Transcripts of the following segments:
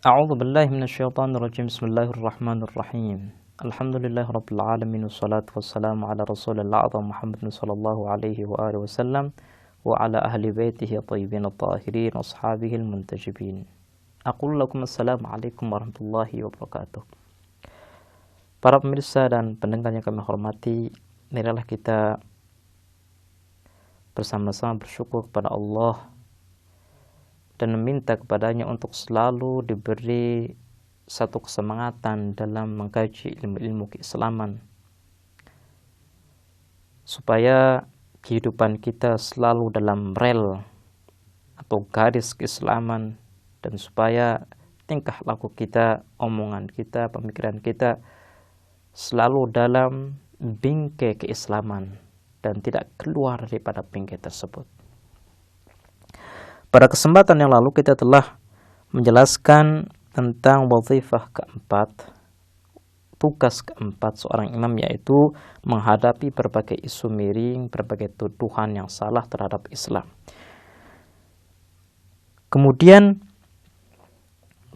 A'udzu billahi minasyaitonir rajim. Bismillahirrahmanirrahim. Alhamdulillahi rabbil alamin wassalatu wassalamu ala rasulillah Muhammadin sallallahu alaihi wa alihi wasallam wa ala ahli baitihi thayyibin at-tahirin ashabihil muntajibin. Aqulu lakum assalamu alaikum warahmatullahi wabarakatuh. Para pemirsa dan pendengar yang kami hormati, marilah kita bersama-sama bersyukur kepada Allah dan meminta kepadanya untuk selalu diberi satu kesemangatan dalam mengkaji ilmu-ilmu keislaman, supaya kehidupan kita selalu dalam rel atau garis keislaman, dan supaya tingkah laku kita, omongan kita, pemikiran kita selalu dalam bingkai keislaman dan tidak keluar daripada bingkai tersebut. Pada kesempatan yang lalu kita telah menjelaskan tentang wazifah keempat, tugas keempat seorang imam, yaitu menghadapi berbagai isu miring, berbagai tuduhan yang salah terhadap Islam. Kemudian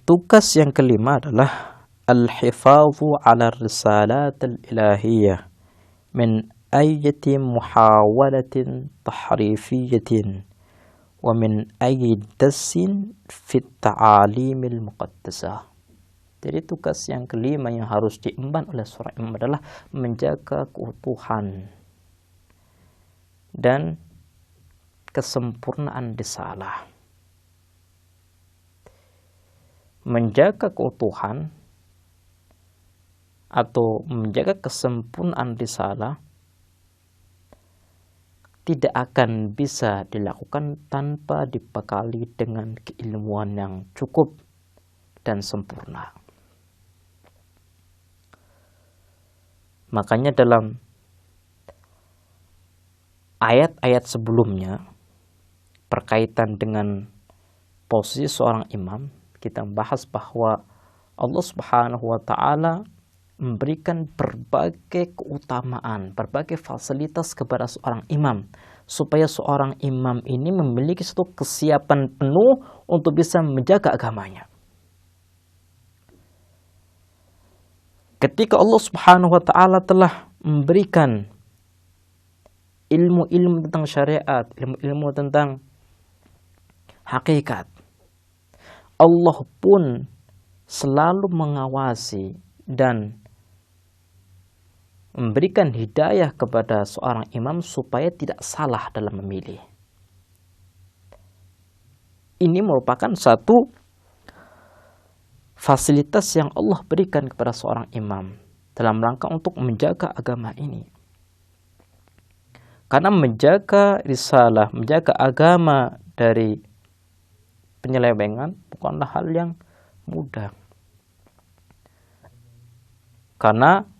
tugas yang kelima adalah al-hifadhu ala risalat al-ilahiyah min ayyati muhawalatin tahrifiyatin wa min ayyi dasin fit ta'alimil muqaddasah. Jadi tugas yang kelima yang harus diemban oleh seorang imam adalah menjaga keutuhan dan kesempurnaan risalah. Menjaga keutuhan atau menjaga kesempurnaan risalah tidak akan bisa dilakukan tanpa dibekali dengan keilmuan yang cukup dan sempurna. Makanya dalam ayat-ayat sebelumnya berkaitan dengan posisi seorang imam, kita membahas bahwa Allah Subhanahu wa taala memberikan berbagai keutamaan, berbagai fasilitas kepada seorang imam, supaya seorang imam ini memiliki satu kesiapan penuh untuk bisa menjaga agamanya. Ketika Allah Subhanahu wa taala telah memberikan ilmu-ilmu tentang syariat, ilmu-ilmu tentang hakikat, Allah pun selalu mengawasi dan memberikan hidayah kepada seorang imam supaya tidak salah dalam memilih. Ini merupakan satu fasilitas yang Allah berikan kepada seorang imam dalam rangka untuk menjaga agama ini. Karena menjaga risalah, menjaga agama dari penyelewengan bukanlah hal yang mudah. Karena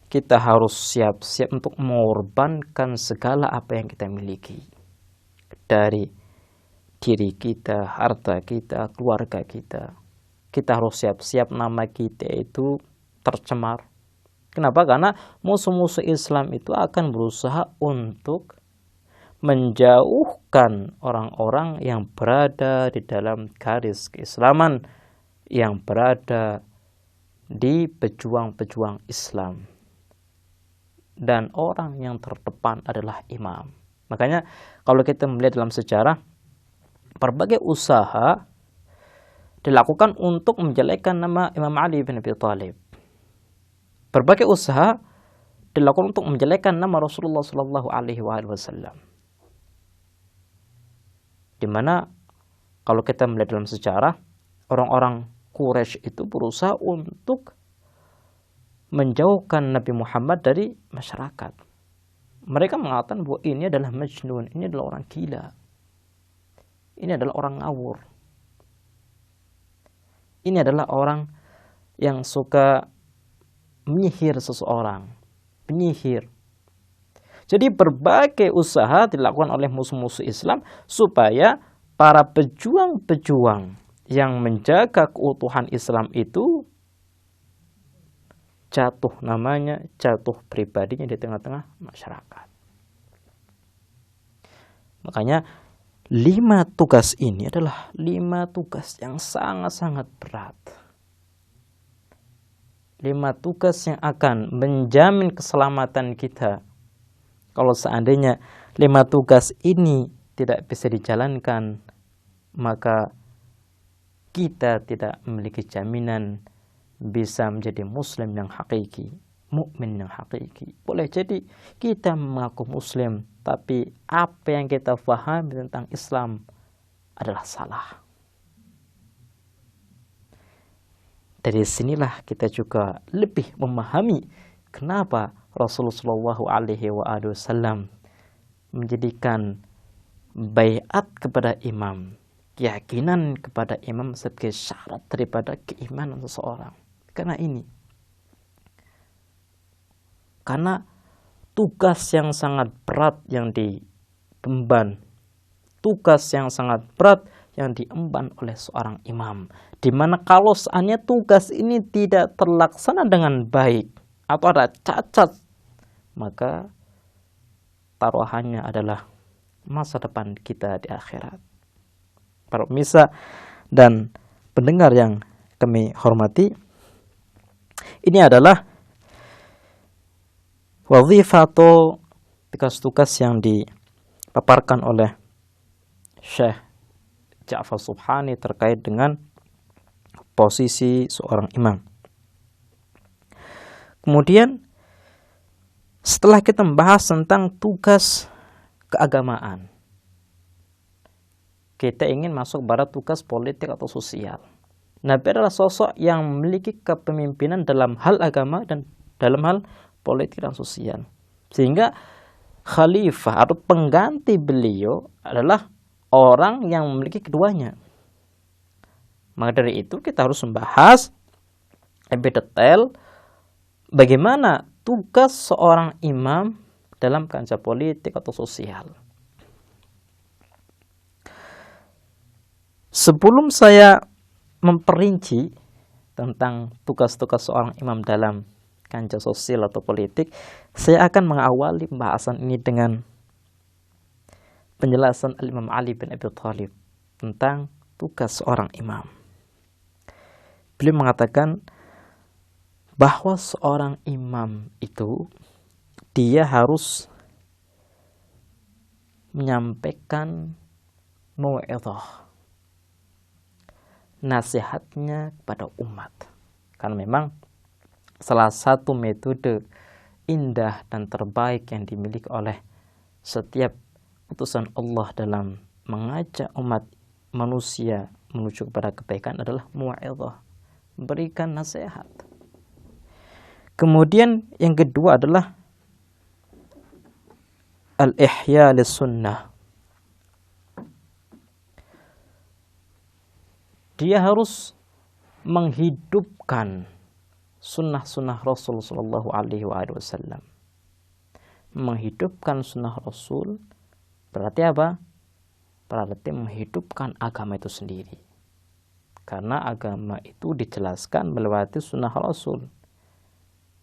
kita harus siap-siap untuk mengorbankan segala apa yang kita miliki, dari diri kita, harta kita, keluarga kita. Kita harus siap-siap nama kita itu tercemar. Kenapa? Karena musuh-musuh Islam itu akan berusaha untuk menjauhkan orang-orang yang berada di dalam garis keislaman, yang berada di pejuang-pejuang Islam. Dan orang yang terdepan adalah imam. Makanya kalau kita melihat dalam sejarah, berbagai usaha dilakukan untuk menjelekkan nama Imam Ali bin Abi Thalib. Berbagai usaha dilakukan untuk menjelekkan nama Rasulullah Shallallahu Alaihi Wasallam. Dimana kalau kita melihat dalam sejarah, orang-orang Quraisy itu berusaha untuk menjauhkan Nabi Muhammad dari masyarakat. Mereka mengatakan bahwa ini adalah majnun, ini adalah orang gila, ini adalah orang ngawur, ini adalah orang yang suka menyihir seseorang, penyihir. Jadi berbagai usaha dilakukan oleh musuh-musuh Islam supaya para pejuang-pejuang yang menjaga keutuhan Islam itu jatuh namanya, jatuh pribadinya di tengah-tengah masyarakat. Makanya 5 tugas ini adalah 5 tugas yang sangat-sangat berat. 5 tugas yang akan menjamin keselamatan kita. Kalau seandainya 5 tugas ini tidak bisa dijalankan, maka kita tidak memiliki jaminan bisa menjadi muslim yang hakiki, mukmin yang hakiki. Boleh jadi kita mengaku muslim, tapi apa yang kita pahami tentang Islam adalah salah. Dari sinilah kita juga lebih memahami kenapa Rasulullah SAW menjadikan baiat kepada imam, keyakinan kepada imam sebagai syarat daripada keimanan seseorang. Karena tugas yang sangat berat yang diemban, tugas yang sangat berat yang diemban oleh seorang imam, di mana kalau seandainya tugas ini tidak terlaksana dengan baik atau ada cacat, maka taruhannya adalah masa depan kita di akhirat. Para pemirsa dan pendengar yang kami hormati, ini adalah wazifah atau tugas-tugas yang dipaparkan oleh Syekh Ja'far Subhani terkait dengan posisi seorang imam. Kemudian setelah kita membahas tentang tugas keagamaan, kita ingin masuk pada tugas politik atau sosial. Nabi adalah sosok yang memiliki kepemimpinan dalam hal agama dan dalam hal politik dan sosial. Sehingga khalifah atau pengganti beliau adalah orang yang memiliki keduanya. Maka dari itu kita harus membahas lebih detail bagaimana tugas seorang imam dalam kancah politik atau sosial. Sebelum saya memperinci tentang tugas-tugas seorang imam dalam kancah sosial atau politik, saya akan mengawali pembahasan ini dengan penjelasan Imam Ali bin Abi Thalib tentang tugas seorang imam. Beliau mengatakan bahwa seorang imam itu dia harus menyampaikan mau'izah, nasihatnya kepada umat. Karena memang salah satu metode indah dan terbaik yang dimiliki oleh setiap utusan Allah dalam mengajak umat manusia menuju kepada kebaikan adalah mau'izah, memberikan nasihat. Kemudian yang kedua adalah al-ihya lis-sunnah. Dia harus menghidupkan sunnah-sunnah Rasul Sallallahu Alaihi Wasallam. Menghidupkan sunnah Rasul berarti apa? Berarti menghidupkan agama itu sendiri. Karena agama itu dijelaskan melewati sunnah Rasul.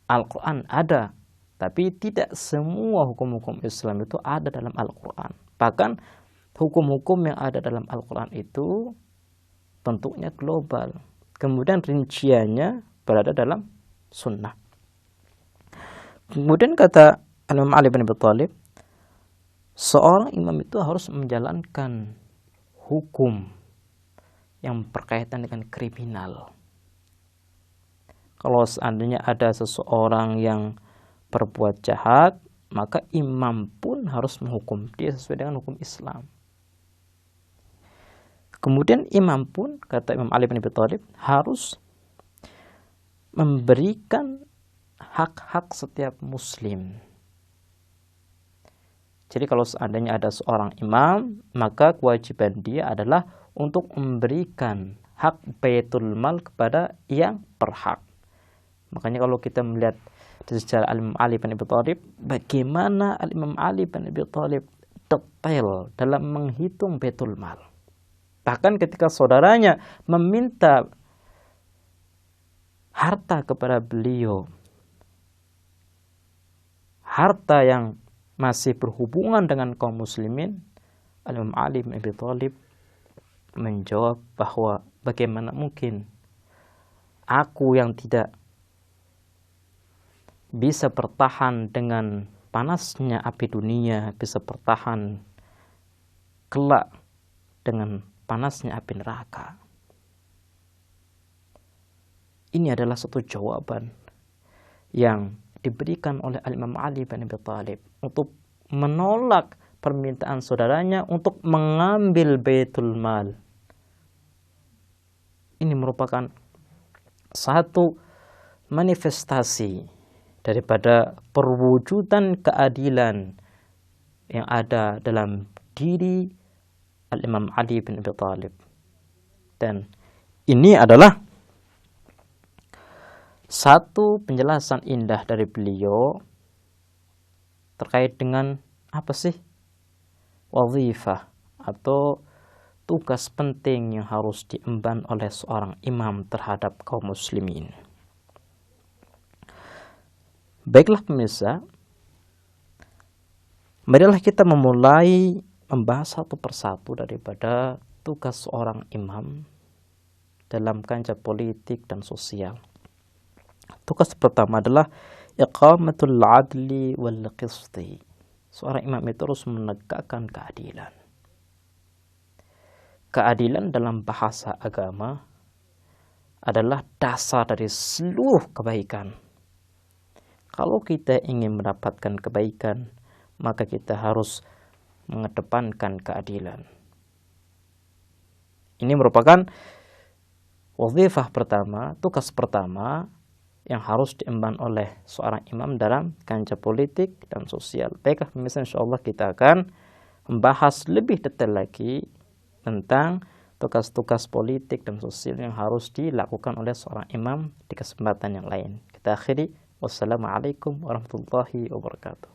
Al-Quran ada, tapi tidak semua hukum-hukum Islam itu ada dalam Al-Quran. Bahkan hukum-hukum yang ada dalam Al-Quran itu bentuknya global. Kemudian rinciannya berada dalam sunnah. Kemudian kata Imam Ali bin Abi Thalib, seorang imam itu harus menjalankan hukum yang berkaitan dengan kriminal. Kalau seandainya ada seseorang yang berbuat jahat, maka imam pun harus menghukum dia sesuai dengan hukum Islam. Kemudian imam pun, kata Imam Ali bin Abi Thalib, harus memberikan hak-hak setiap muslim. Jadi kalau seandainya ada seorang imam, maka kewajiban dia adalah untuk memberikan hak baitul mal kepada yang berhak. Makanya kalau kita melihat di sejarah Imam Ali bin Abi Thalib, bagaimana Imam Ali bin Abi Thalib detail dalam menghitung baitul mal. Bahkan ketika saudaranya meminta harta kepada beliau, harta yang masih berhubungan dengan kaum muslimin, Al-Imam Ali bin Abi Thalib menjawab bahwa bagaimana mungkin aku yang tidak bisa bertahan dengan panasnya api dunia, bisa bertahan kelak dengan panasnya api neraka. Ini adalah satu jawaban yang diberikan oleh Al-Imam Ali bin Abi Thalib untuk menolak permintaan saudaranya untuk mengambil Baitul Mal. Ini merupakan satu manifestasi daripada perwujudan keadilan yang ada dalam diri Al-Imam Ali bin Abi Thalib. Dan ini adalah satu penjelasan indah dari beliau terkait dengan apa sih wazifah atau tugas penting yang harus diemban oleh seorang imam terhadap kaum muslimin. Baiklah pemirsa, marilah kita memulai membahas satu persatu daripada tugas seorang imam dalam kancah politik dan sosial. Tugas pertama adalah iqamatul adli wal qisti. Seorang imam itu harus menegakkan keadilan. Keadilan dalam bahasa agama adalah dasar dari seluruh kebaikan. Kalau kita ingin mendapatkan kebaikan, maka kita harus mengedepankan keadilan. Ini merupakan wazifah pertama, tugas pertama yang harus diemban oleh seorang imam dalam kancah politik dan sosial. Baiklah pemirsa, insyaallah kita akan membahas lebih detail lagi tentang tugas-tugas politik dan sosial yang harus dilakukan oleh seorang imam di kesempatan yang lain. Kita akhiri. Wassalamualaikum warahmatullahi wabarakatuh.